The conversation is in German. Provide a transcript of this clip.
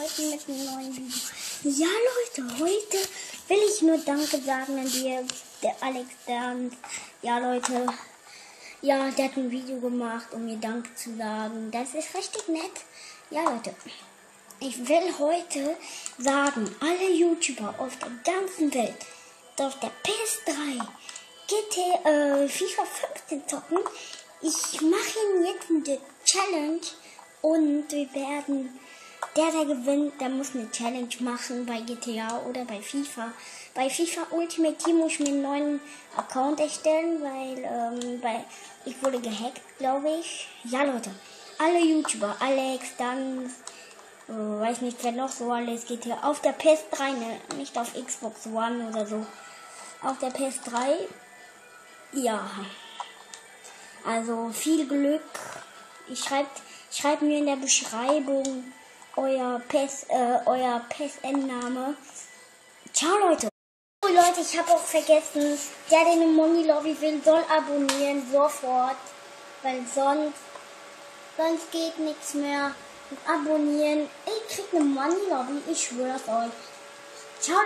heute mit einem neuen Video. Ja Leute, heute will ich nur Danke sagen an dir, der Alex Dance. Ja Leute, ja, der hat ein Video gemacht, um mir Danke zu sagen. Das ist richtig nett. Ja Leute, ich will heute sagen, alle YouTuber auf der ganzen Welt, die auf der PS3 FIFA 15 zocken, ich mache Ihnen jetzt eine Challenge und wir werden, der gewinnt, der muss eine Challenge machen bei GTA oder bei FIFA. Bei FIFA Ultimate Team muss ich mir einen neuen Account erstellen, weil ich wurde gehackt, glaube ich. Ja Leute, alle YouTuber, Alex, dann weiß nicht wer noch so alles GTA auf der PS3, ne? Nicht auf Xbox One oder so. Auf der PS3, ja. Also viel Glück. Schreibt mir in der Beschreibung euer PSN-Name. Ciao Leute. Oh Leute, ich habe auch vergessen, der eine Money Lobby will, soll abonnieren sofort, weil sonst geht nichts mehr. Und abonnieren. Ich krieg eine Money Lobby, ich schwör's euch. Ciao.